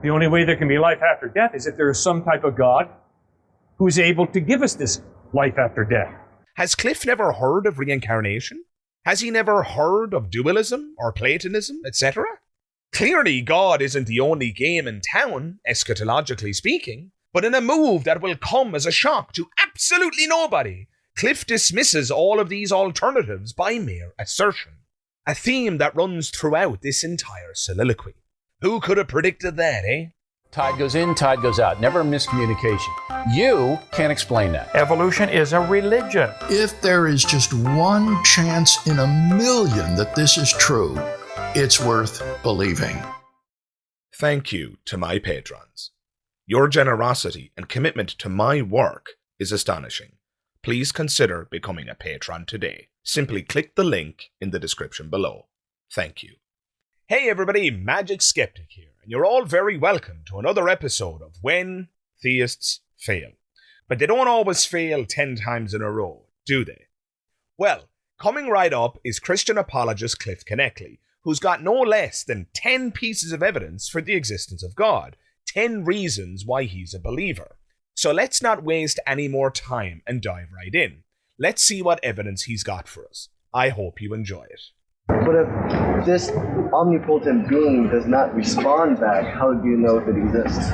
The only way there can be life after death is if there is some type of God who is able to give us this life after death. Has Cliffe never heard of reincarnation? Has he never heard of dualism or Platonism, etc.? Clearly, God isn't the only game in town, eschatologically speaking, but in a move that will come as a shock to absolutely nobody, Cliffe dismisses all of these alternatives by mere assertion. A theme that runs throughout this entire soliloquy. Who could have predicted that, eh? Tide goes in, tide goes out. Never a miscommunication. You can't explain that. Evolution is a religion. If there is just one chance in a million that this is true, it's worth believing. Thank you to my patrons. Your generosity and commitment to my work is astonishing. Please consider becoming a patron today. Simply click the link in the description below. Thank you. Hey everybody, Magic Skeptic here, and you're all very welcome to another episode of When Theists Fail. But they don't always fail 10 times in a row, do they? Well, coming right up is Christian apologist Cliffe Knechtle, who's got no less than 10 pieces of evidence for the existence of God, 10 reasons why he's a believer. So let's not waste any more time and dive right in. Let's see what evidence he's got for us. I hope you enjoy it. But if this omnipotent being does not respond back, how do you know if it exists?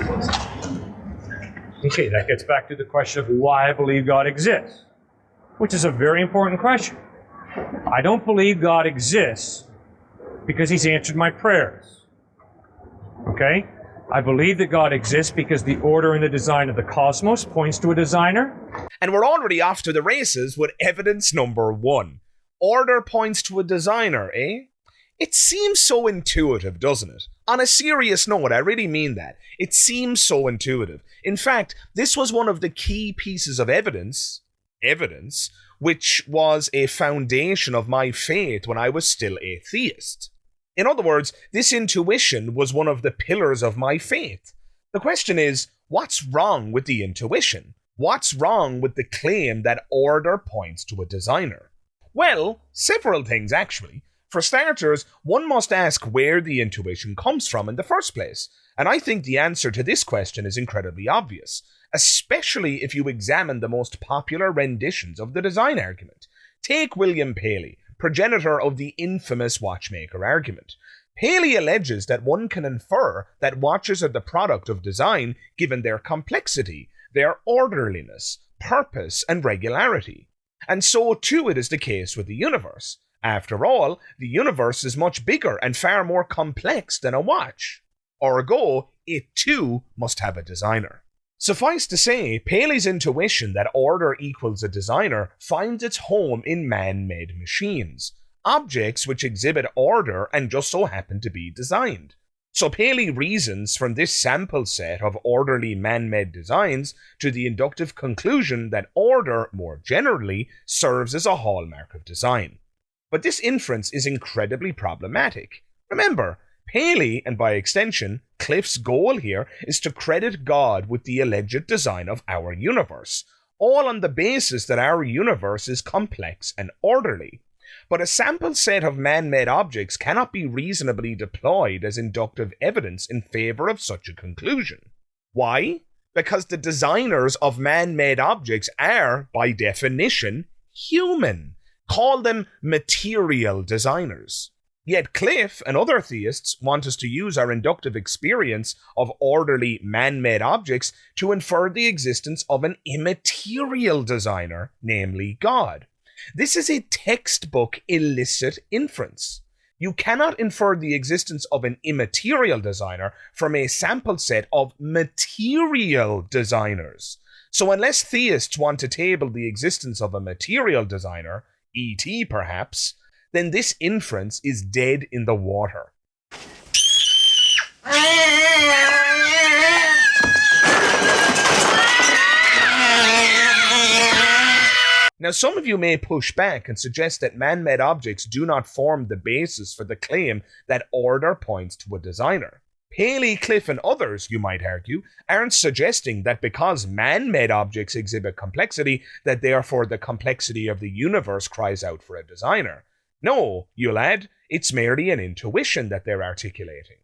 Okay, that gets back to the question of why I believe God exists, which is a very important question. I don't believe God exists because he's answered my prayers. Okay? I believe that God exists because the order and the design of the cosmos points to a designer. And we're already off to the races with evidence number 1. Order points to a designer, eh? It seems so intuitive, doesn't it? On a serious note, I really mean that. It seems so intuitive. In fact, this was one of the key pieces of evidence, which was a foundation of my faith when I was still a theist. In other words, this intuition was one of the pillars of my faith. The question is, what's wrong with the intuition? What's wrong with the claim that order points to a designer? Well, several things actually. For starters, one must ask where the intuition comes from in the first place. And I think the answer to this question is incredibly obvious, especially if you examine the most popular renditions of the design argument. Take William Paley, progenitor of the infamous watchmaker argument. Paley alleges that one can infer that watches are the product of design given their complexity, their orderliness, purpose, and regularity. And so too it is the case with the universe. After all, the universe is much bigger and far more complex than a watch. Ergo, it too must have a designer. Suffice to say, Paley's intuition that order equals a designer finds its home in man-made machines, objects which exhibit order and just so happen to be designed. So Paley reasons from this sample set of orderly man-made designs to the inductive conclusion that order, more generally, serves as a hallmark of design. But this inference is incredibly problematic. Remember, Paley, and by extension, Cliffe's goal here is to credit God with the alleged design of our universe, all on the basis that our universe is complex and orderly. But a sample set of man-made objects cannot be reasonably deployed as inductive evidence in favor of such a conclusion. Why? Because the designers of man-made objects are, by definition, human. Call them material designers. Yet Cliffe and other theists want us to use our inductive experience of orderly man-made objects to infer the existence of an immaterial designer, namely God. This is a textbook illicit inference. You cannot infer the existence of an immaterial designer from a sample set of material designers. So unless theists want to table the existence of a material designer, E.T. perhaps, then this inference is dead in the water. Now, some of you may push back and suggest that man-made objects do not form the basis for the claim that order points to a designer. Paley, Cliffe, and others, you might argue, aren't suggesting that because man-made objects exhibit complexity, that therefore the complexity of the universe cries out for a designer. No, you'll add, it's merely an intuition that they're articulating.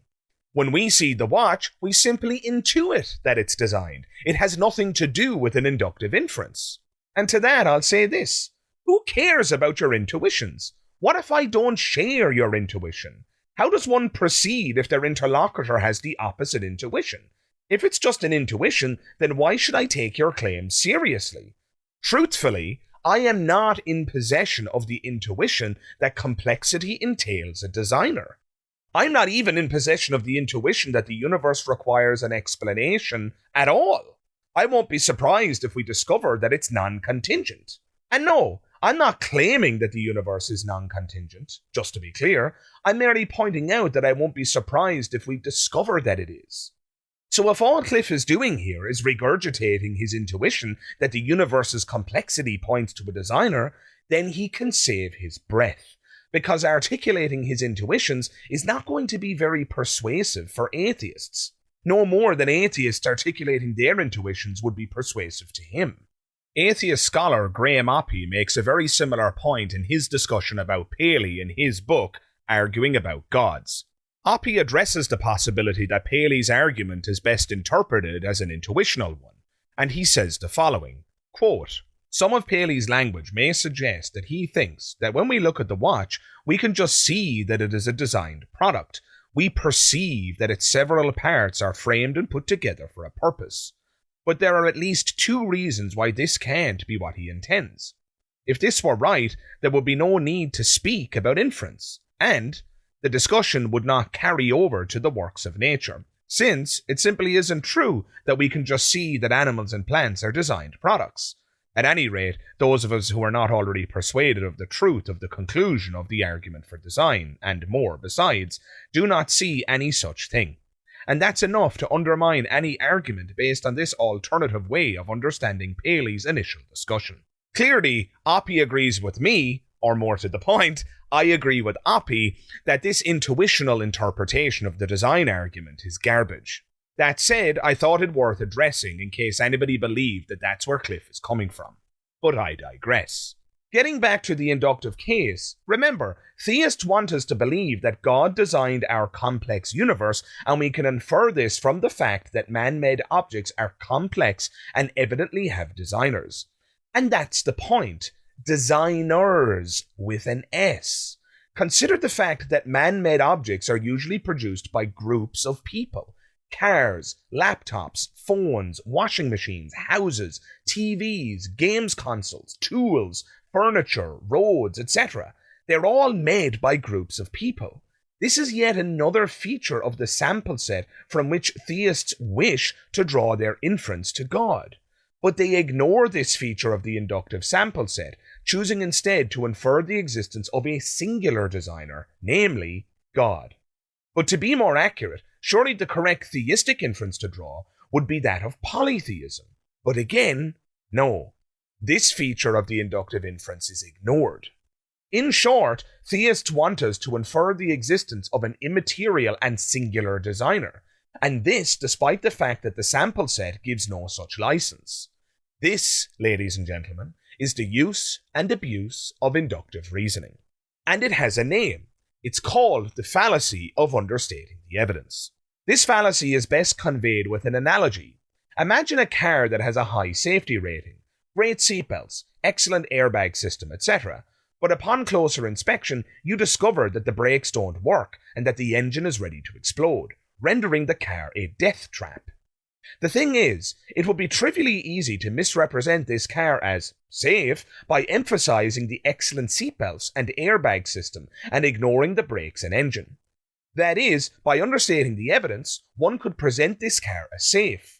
When we see the watch, we simply intuit that it's designed. It has nothing to do with an inductive inference. And to that I'll say this: who cares about your intuitions? What if I don't share your intuition? How does one proceed if their interlocutor has the opposite intuition? If it's just an intuition, then why should I take your claim seriously? Truthfully, I am not in possession of the intuition that complexity entails a designer. I'm not even in possession of the intuition that the universe requires an explanation at all. I won't be surprised if we discover that it's non-contingent. And no, I'm not claiming that the universe is non-contingent, just to be clear. I'm merely pointing out that I won't be surprised if we discover that it is. So if all Cliffe is doing here is regurgitating his intuition that the universe's complexity points to a designer, then he can save his breath, because articulating his intuitions is not going to be very persuasive for atheists. No more than atheists articulating their intuitions would be persuasive to him. Atheist scholar Graham Oppy makes a very similar point in his discussion about Paley in his book, Arguing About Gods. Oppy addresses the possibility that Paley's argument is best interpreted as an intuitional one, and he says the following, quote, "Some of Paley's language may suggest that he thinks that when we look at the watch, we can just see that it is a designed product. We perceive that its several parts are framed and put together for a purpose. But there are at least two reasons why this can't be what he intends. If this were right, there would be no need to speak about inference, and the discussion would not carry over to the works of nature, since it simply isn't true that we can just see that animals and plants are designed products. At any rate, those of us who are not already persuaded of the truth of the conclusion of the argument for design, and more besides, do not see any such thing. And that's enough to undermine any argument based on this alternative way of understanding Paley's initial discussion. Clearly, Oppy agrees with me, or more to the point, I agree with Oppy, that this intuitional interpretation of the design argument is garbage. That said, I thought it worth addressing in case anybody believed that that's where Cliffe is coming from. But I digress. Getting back to the inductive case, remember, theists want us to believe that God designed our complex universe, and we can infer this from the fact that man-made objects are complex and evidently have designers. And that's the point. Designers with an S. Consider the fact that man-made objects are usually produced by groups of people. Cars, laptops, phones, washing machines, houses, TVs, games consoles, tools, furniture, roads, etc. They're all made by groups of people. This is yet another feature of the sample set from which theists wish to draw their inference to God. But they ignore this feature of the inductive sample set, choosing instead to infer the existence of a singular designer, namely God. But to be more accurate, surely the correct theistic inference to draw would be that of polytheism. But again, no. This feature of the inductive inference is ignored. In short, theists want us to infer the existence of an immaterial and singular designer, and this despite the fact that the sample set gives no such license. This, ladies and gentlemen, is the use and abuse of inductive reasoning. And it has a name. It's called the fallacy of understating the evidence. This fallacy is best conveyed with an analogy. Imagine a car that has a high safety rating, great seatbelts, excellent airbag system, etc. But upon closer inspection, you discover that the brakes don't work and that the engine is ready to explode, rendering the car a death trap. The thing is, it would be trivially easy to misrepresent this car as safe by emphasizing the excellent seatbelts and airbag system and ignoring the brakes and engine. That is, by understating the evidence, one could present this car as safe.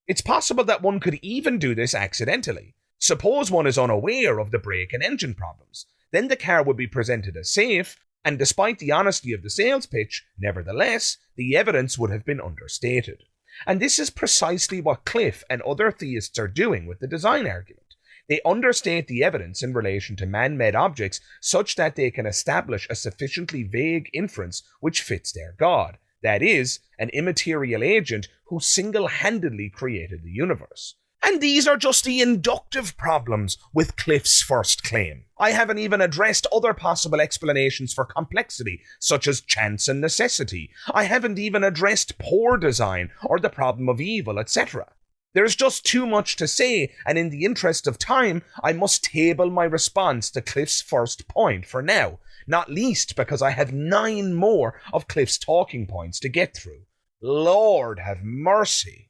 It's possible that one could even do this accidentally. Suppose one is unaware of the brake and engine problems. Then the car would be presented as safe, and despite the honesty of the sales pitch, nevertheless, the evidence would have been understated. And this is precisely what Cliffe and other theists are doing with the design argument. They understate the evidence in relation to man-made objects such that they can establish a sufficiently vague inference which fits their God, that is, an immaterial agent who single-handedly created the universe. And these are just the inductive problems with Cliffe's first claim. I haven't even addressed other possible explanations for complexity, such as chance and necessity. I haven't even addressed poor design or the problem of evil, etc. There's just too much to say, and in the interest of time, I must table my response to Cliffe's first point for now, not least because I have 9 more of Cliffe's talking points to get through. Lord have mercy.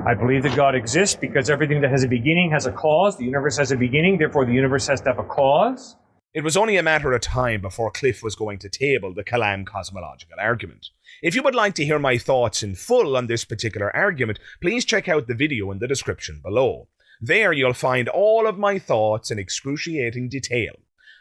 I believe that God exists because everything that has a beginning has a cause. The universe has a beginning, therefore the universe has to have a cause. It was only a matter of time before Cliffe was going to table the Kalam cosmological argument. If you would like to hear my thoughts in full on this particular argument, please check out the video in the description below. There you'll find all of my thoughts in excruciating detail.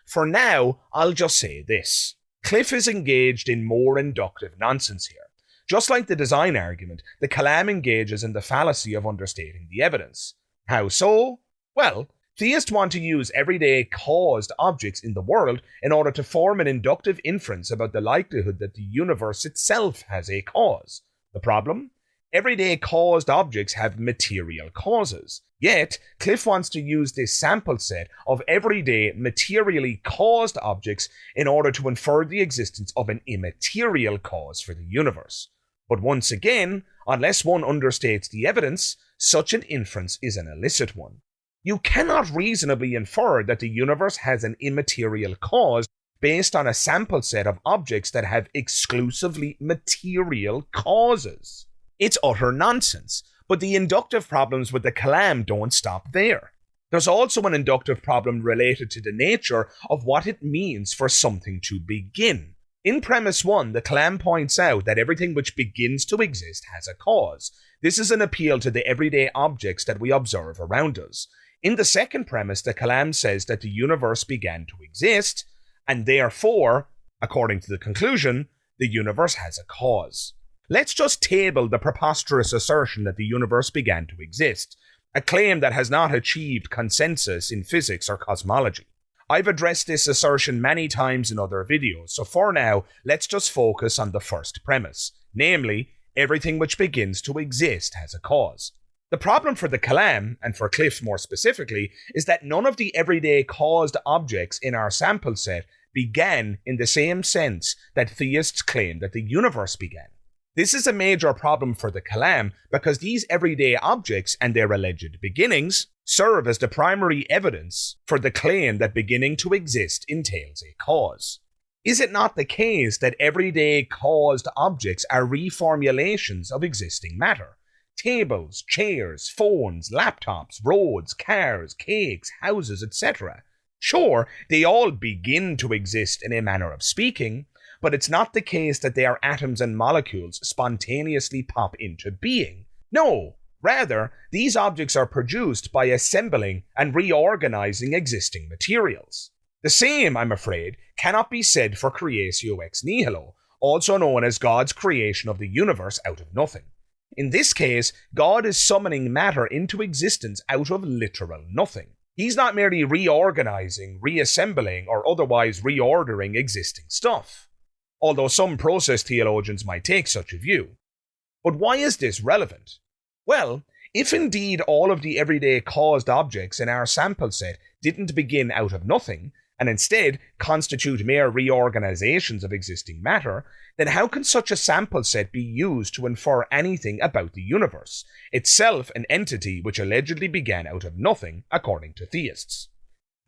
For now, I'll just say this. Cliffe is engaged in more inductive nonsense here. Just like the design argument, the Kalam engages in the fallacy of understating the evidence. How so? Well, theists want to use everyday caused objects in the world in order to form an inductive inference about the likelihood that the universe itself has a cause. The problem? Everyday caused objects have material causes. Yet, Cliffe wants to use this sample set of everyday materially caused objects in order to infer the existence of an immaterial cause for the universe. But once again, unless one understates the evidence, such an inference is an illicit one. You cannot reasonably infer that the universe has an immaterial cause based on a sample set of objects that have exclusively material causes. It's utter nonsense, but the inductive problems with the Kalam don't stop there. There's also an inductive problem related to the nature of what it means for something to begin. In premise 1, the Kalam points out that everything which begins to exist has a cause. This is an appeal to the everyday objects that we observe around us. In the second premise, the Kalam says that the universe began to exist, and therefore, according to the conclusion, the universe has a cause. Let's just table the preposterous assertion that the universe began to exist, a claim that has not achieved consensus in physics or cosmology. I've addressed this assertion many times in other videos, so for now, let's just focus on the first premise, namely, everything which begins to exist has a cause. The problem for the Kalam, and for Cliffe more specifically, is that none of the everyday caused objects in our sample set began in the same sense that theists claim that the universe began. This is a major problem for the Kalam because these everyday objects and their alleged beginnings serve as the primary evidence for the claim that beginning to exist entails a cause. Is it not the case that everyday caused objects are reformulations of existing matter? Tables, chairs, phones, laptops, roads, cars, cakes, houses, etc. Sure, they all begin to exist in a manner of speaking, but it's not the case that they are atoms and molecules spontaneously pop into being. No, rather, these objects are produced by assembling and reorganizing existing materials. The same, I'm afraid, cannot be said for creatio ex nihilo, also known as God's creation of the universe out of nothing. In this case, God is summoning matter into existence out of literal nothing. He's not merely reorganizing, reassembling, or otherwise reordering existing stuff, although some process theologians might take such a view. But why is this relevant? Well, if indeed all of the everyday caused objects in our sample set didn't begin out of nothing, and instead constitute mere reorganizations of existing matter, then how can such a sample set be used to infer anything about the universe, itself an entity which allegedly began out of nothing, according to theists?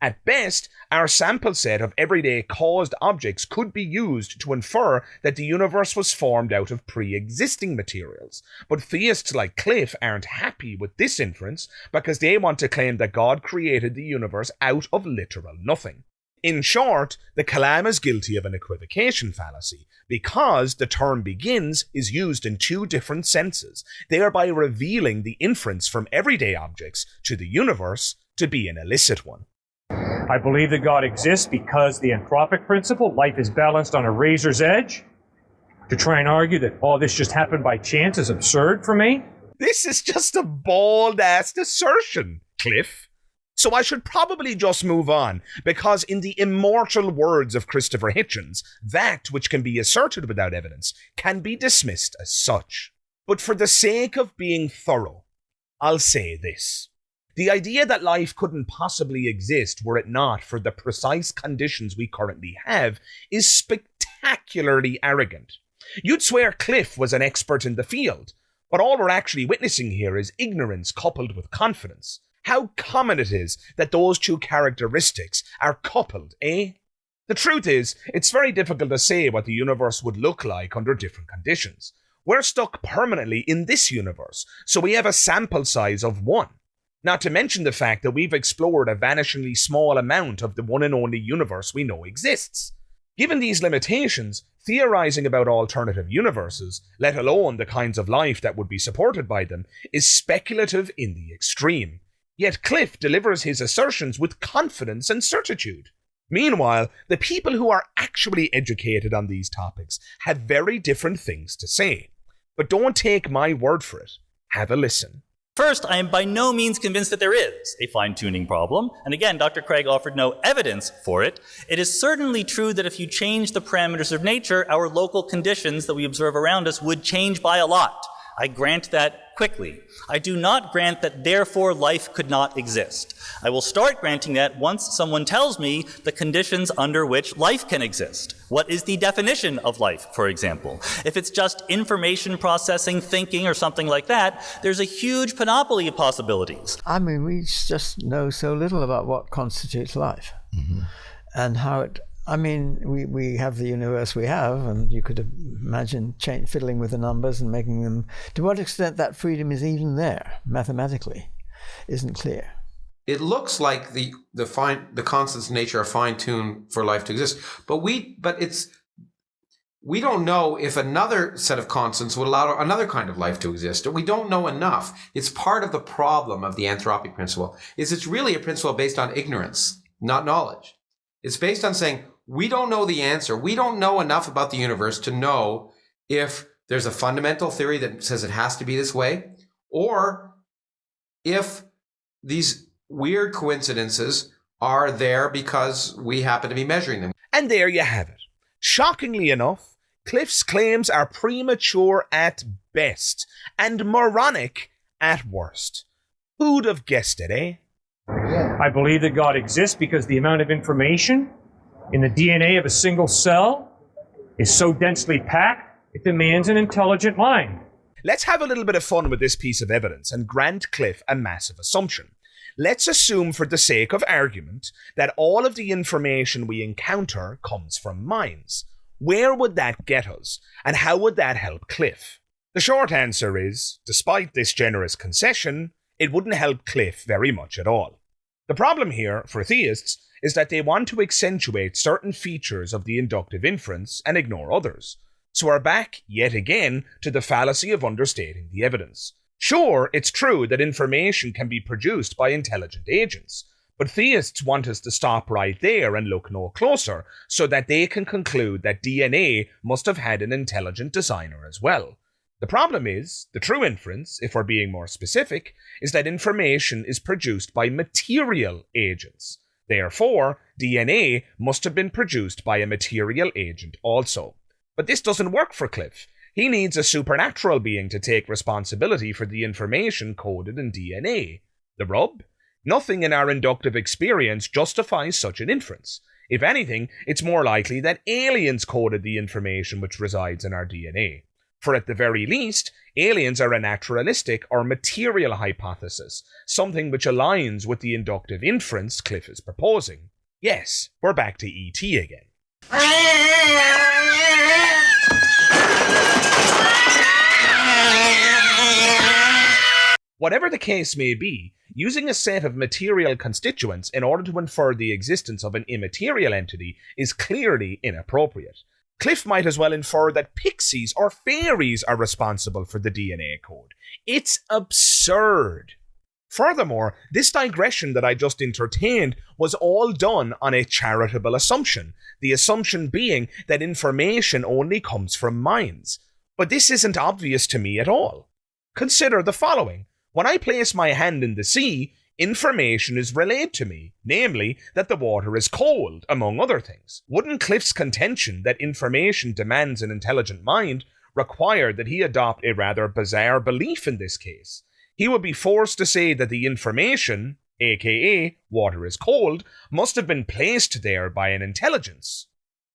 At best, our sample set of everyday caused objects could be used to infer that the universe was formed out of pre-existing materials, but theists like Cliffe aren't happy with this inference because they want to claim that God created the universe out of literal nothing. In short, the Kalam is guilty of an equivocation fallacy, because the term begins is used in two different senses, thereby revealing the inference from everyday objects to the universe to be an illicit one. I believe that God exists because the anthropic principle, life is balanced on a razor's edge. To try and argue that all this just happened by chance is absurd for me. This is just a bald-ass assertion, Cliffe. So I should probably just move on, because in the immortal words of Christopher Hitchens, that which can be asserted without evidence can be dismissed as such. But for the sake of being thorough, I'll say this. The idea that life couldn't possibly exist were it not for the precise conditions we currently have is spectacularly arrogant. You'd swear Cliffe was an expert in the field, but all we're actually witnessing here is ignorance coupled with confidence. How common it is that those two characteristics are coupled, eh? The truth is, it's very difficult to say what the universe would look like under different conditions. We're stuck permanently in this universe, so we have a sample size of 1. Not to mention the fact that we've explored a vanishingly small amount of the one and only universe we know exists. Given these limitations, theorizing about alternative universes, let alone the kinds of life that would be supported by them, is speculative in the extreme. Yet Cliffe delivers his assertions with confidence and certitude. Meanwhile, the people who are actually educated on these topics have very different things to say. But don't take my word for it. Have a listen. First, I am by no means convinced that there is a fine-tuning problem, and again, Dr. Craig offered no evidence for it. It is certainly true that if you change the parameters of nature, our local conditions that we observe around us would change by a lot. I grant that quickly. I do not grant that therefore life could not exist. I will start granting that once someone tells me the conditions under which life can exist. What is the definition of life, for example? If it's just information processing, thinking, or something like that, there's a huge panoply of possibilities. I mean, we just know so little about what constitutes life and how it. I mean, we have the universe we have, and you could imagine fiddling with the numbers and making them. To what extent that freedom is even there, mathematically, isn't clear. It looks like the constants in nature are fine-tuned for life to exist, but we don't know if another set of constants would allow another kind of life to exist, or we don't know enough. It's part of the problem of the anthropic principle. It's really a principle based on ignorance, not knowledge. It's based on saying, we don't know the answer. We don't know enough about the universe to know if there's a fundamental theory that says it has to be this way, or if these weird coincidences are there because we happen to be measuring them. And there you have it. Shockingly enough, Cliffe's claims are premature at best and moronic at worst. Who'd have guessed it, eh? I believe that God exists because the amount of information in the DNA of a single cell is so densely packed, it demands an intelligent mind. Let's have a little bit of fun with this piece of evidence and grant Cliffe a massive assumption. Let's assume, for the sake of argument, that all of the information we encounter comes from minds. Where would that get us, and how would that help Cliffe? The short answer is, despite this generous concession, it wouldn't help Cliffe very much at all. The problem here, for theists, is that they want to accentuate certain features of the inductive inference and ignore others. So we're back, yet again, to the fallacy of understating the evidence. Sure, it's true that information can be produced by intelligent agents, but theists want us to stop right there and look no closer, so that they can conclude that DNA must have had an intelligent designer as well. The problem is, the true inference, if we're being more specific, is that information is produced by material agents. Therefore, DNA must have been produced by a material agent also. But this doesn't work for Cliffe. He needs a supernatural being to take responsibility for the information coded in DNA. The rub? Nothing in our inductive experience justifies such an inference. If anything, it's more likely that aliens coded the information which resides in our DNA. For at the very least, aliens are a naturalistic or material hypothesis, something which aligns with the inductive inference Cliffe is proposing. Yes, we're back to E.T. again. Whatever the case may be, using a set of material constituents in order to infer the existence of an immaterial entity is clearly inappropriate. Cliffe might as well infer that pixies or fairies are responsible for the DNA code. It's absurd. Furthermore, this digression that I just entertained was all done on a charitable assumption, the assumption being that information only comes from minds. But this isn't obvious to me at all. Consider the following. When I place my hand in the sea, information is relayed to me, namely that the water is cold, among other things. Wouldn't Cliffe's contention that information demands an intelligent mind require that he adopt a rather bizarre belief in this case? he would be forced to say that the information, aka water is cold, must have been placed there by an intelligence.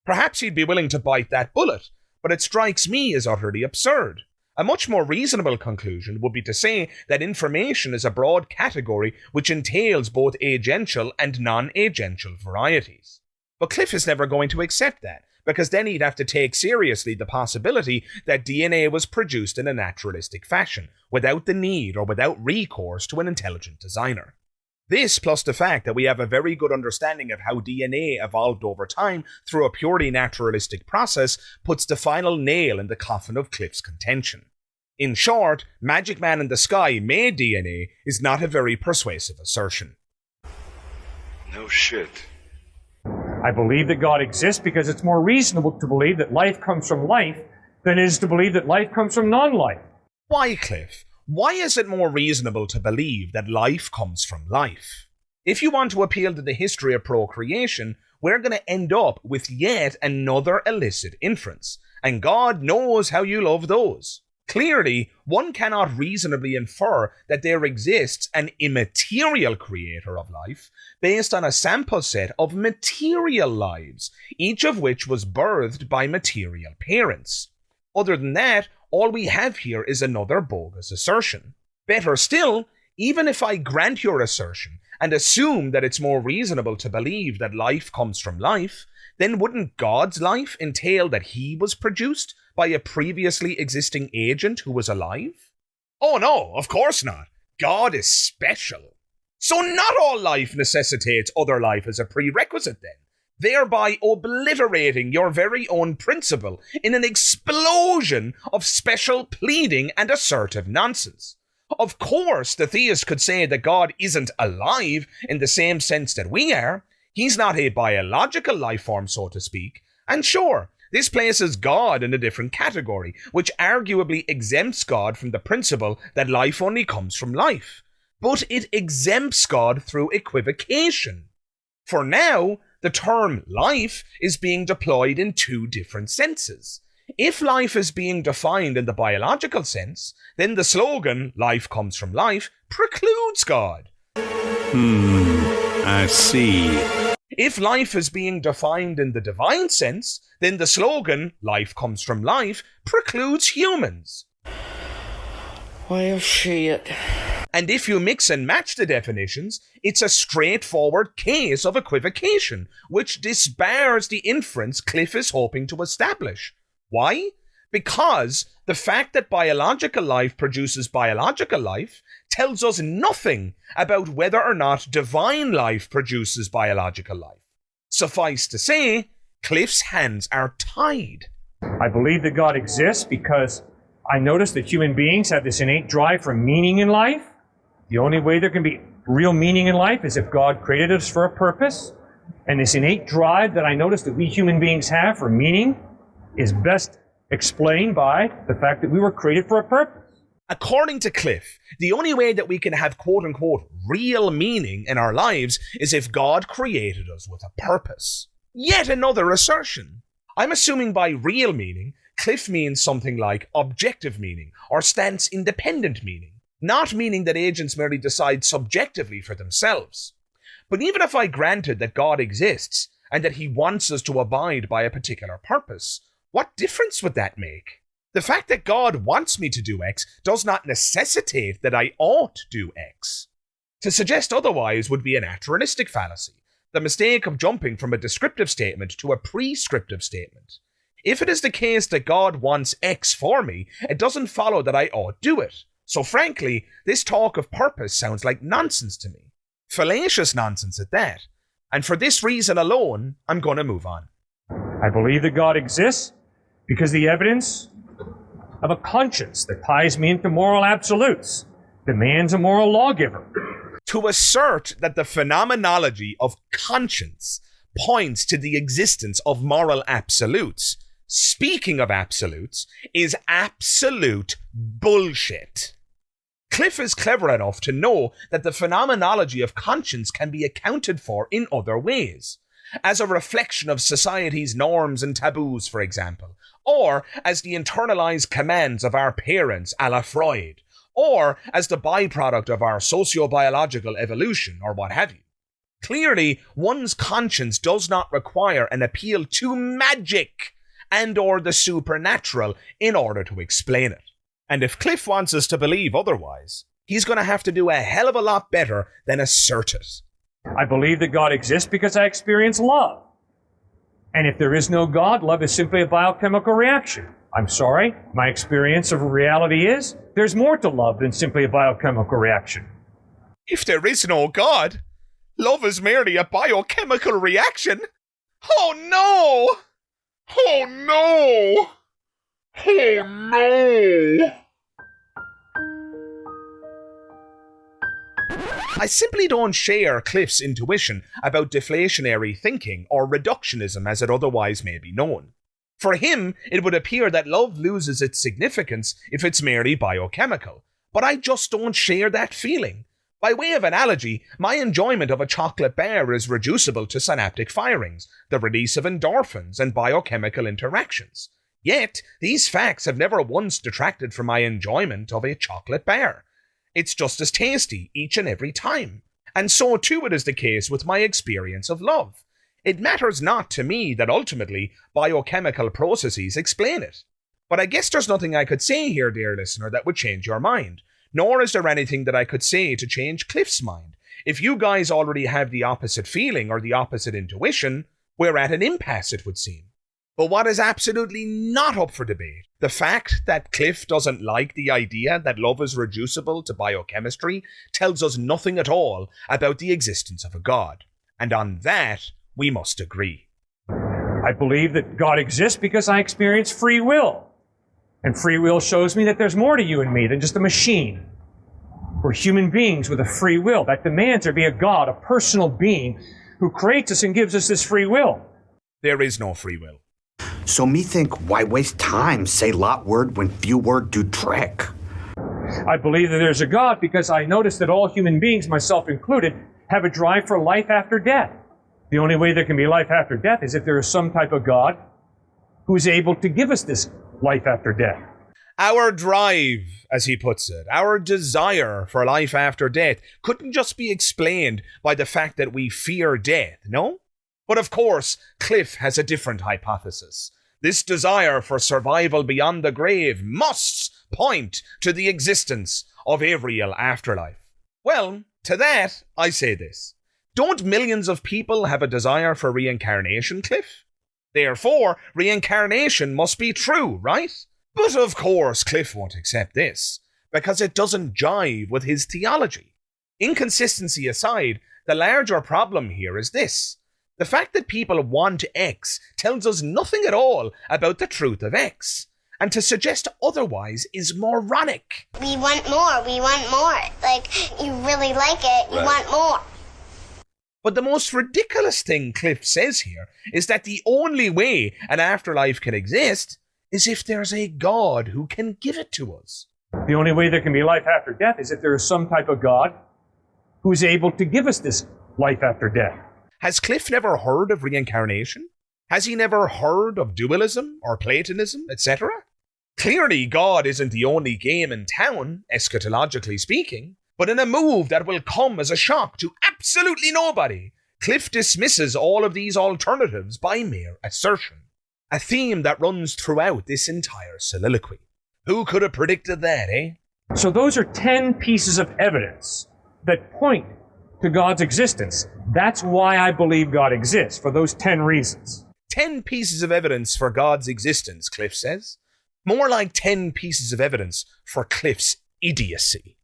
Perhaps he'd be willing to bite that bullet, but it strikes me as utterly absurd. A much more reasonable conclusion would be to say that information is a broad category which entails both agential and non-agential varieties. But Cliffe is never going to accept that, because then he'd have to take seriously the possibility that DNA was produced in a naturalistic fashion, without the need or without recourse to an intelligent designer. This, plus the fact that we have a very good understanding of how DNA evolved over time through a purely naturalistic process, puts the final nail in the coffin of Cliffe's contention. In short, Magic Man in the Sky made DNA is not a very persuasive assertion. No shit. I believe that God exists because it's more reasonable to believe that life comes from life than it is to believe that life comes from non-life. Why, Cliffe? Why is it more reasonable to believe that life comes from life? If you want to appeal to the history of procreation, we're going to end up with yet another illicit inference, and God knows how you love those. Clearly, one cannot reasonably infer that there exists an immaterial creator of life based on a sample set of material lives, each of which was birthed by material parents. Other than that, all we have here is another bogus assertion. Better still, even if I grant your assertion and assume that it's more reasonable to believe that life comes from life, then wouldn't God's life entail that he was produced by a previously existing agent who was alive? Oh no, of course not. God is special. So not all life necessitates other life as a prerequisite then, thereby obliterating your very own principle in an explosion of special pleading and assertive nonsense. Of course, the theist could say that God isn't alive in the same sense that we are. He's not a biological life form, so to speak. And sure, this places God in a different category, which arguably exempts God from the principle that life only comes from life. But it exempts God through equivocation. For now, the term life is being deployed in two different senses. If life is being defined in the biological sense, then the slogan, life comes from life, precludes God. I see. If life is being defined in the divine sense, then the slogan, life comes from life, precludes humans. Well, shit. And if you mix and match the definitions, it's a straightforward case of equivocation, which disbars the inference Cliffe is hoping to establish. Why? Because the fact that biological life produces biological life tells us nothing about whether or not divine life produces biological life. Suffice to say, Cliffe's hands are tied. I believe that God exists because I notice that human beings have this innate drive for meaning in life. The only way there can be real meaning in life is if God created us for a purpose. And this innate drive that I notice that we human beings have for meaning is best explained by the fact that we were created for a purpose. According to Cliffe, the only way that we can have quote-unquote real meaning in our lives is if God created us with a purpose. Yet another assertion. I'm assuming by real meaning, Cliffe means something like objective meaning or stance-independent meaning, not meaning that agents merely decide subjectively for themselves. But even if I granted that God exists and that he wants us to abide by a particular purpose, what difference would that make? The fact that God wants me to do X does not necessitate that I ought do X. To suggest otherwise would be a naturalistic fallacy, the mistake of jumping from a descriptive statement to a prescriptive statement. If it is the case that God wants X for me, it doesn't follow that I ought do it. So frankly, this talk of purpose sounds like nonsense to me. Fallacious nonsense at that. And for this reason alone, I'm going to move on. I believe that God exists because the evidence of a conscience that ties me into moral absolutes demands a moral lawgiver. To assert that the phenomenology of conscience points to the existence of moral absolutes, speaking of absolutes, is absolute bullshit. Cliffe is clever enough to know that the phenomenology of conscience can be accounted for in other ways, as a reflection of society's norms and taboos, for example, or as the internalized commands of our parents a la Freud, or as the byproduct of our sociobiological evolution, or what have you. Clearly, one's conscience does not require an appeal to magic and or the supernatural in order to explain it. And if Cliffe wants us to believe otherwise, he's going to have to do a hell of a lot better than assert it. I believe that God exists because I experience love. And if there is no God, love is simply a biochemical reaction. I'm sorry, my experience of reality is there's more to love than simply a biochemical reaction. If there is no God, love is merely a biochemical reaction? Oh no! Oh no! Oh no! I simply don't share Cliffe's intuition about deflationary thinking, or reductionism as it otherwise may be known. For him, it would appear that love loses its significance if it's merely biochemical, but I just don't share that feeling. By way of analogy, my enjoyment of a chocolate bar is reducible to synaptic firings, the release of endorphins, and biochemical interactions. Yet, these facts have never once detracted from my enjoyment of a chocolate bar. It's just as tasty each and every time. And so too it is the case with my experience of love. It matters not to me that ultimately biochemical processes explain it. But I guess there's nothing I could say here, dear listener, that would change your mind. Nor is there anything that I could say to change Cliffe's mind. If you guys already have the opposite feeling or the opposite intuition, we're at an impasse, it would seem. But what is absolutely not up for debate, the fact that Cliffe doesn't like the idea that love is reducible to biochemistry, tells us nothing at all about the existence of a God. And on that, we must agree. I believe that God exists because I experience free will. And free will shows me that there's more to you and me than just a machine. We're human beings with a free will that demands there be a God, a personal being, who creates us and gives us this free will. There is no free will. So me think, why waste time, say lot word when few word do trick? I believe that there's a God because I notice that all human beings, myself included, have a drive for life after death. The only way there can be life after death is if there is some type of God who is able to give us this life after death. Our drive, as he puts it, our desire for life after death couldn't just be explained by the fact that we fear death, no? But of course, Cliffe has a different hypothesis. This desire for survival beyond the grave must point to the existence of a real afterlife. Well, to that, I say this. Don't millions of people have a desire for reincarnation, Cliffe? Therefore, reincarnation must be true, right? But of course, Cliffe won't accept this, because it doesn't jive with his theology. Inconsistency aside, the larger problem here is this. The fact that people want X tells us nothing at all about the truth of X. And to suggest otherwise is moronic. We want more. Like, you really like it, you want more. But the most ridiculous thing Cliffe says here is that the only way an afterlife can exist is if there's a God who can give it to us. The only way there can be life after death is if there is some type of God who is able to give us this life after death. Has Cliffe never heard of reincarnation? Has he never heard of dualism or Platonism, etc.? Clearly, God isn't the only game in town, eschatologically speaking, but in a move that will come as a shock to absolutely nobody, Cliffe dismisses all of these alternatives by mere assertion. A theme that runs throughout this entire soliloquy. Who could have predicted that, eh? So those are 10 pieces of evidence that point to God's existence. That's why I believe God exists, for those 10 reasons. 10 pieces of evidence for God's existence, Cliffe says. More like 10 pieces of evidence for Cliffe's idiocy.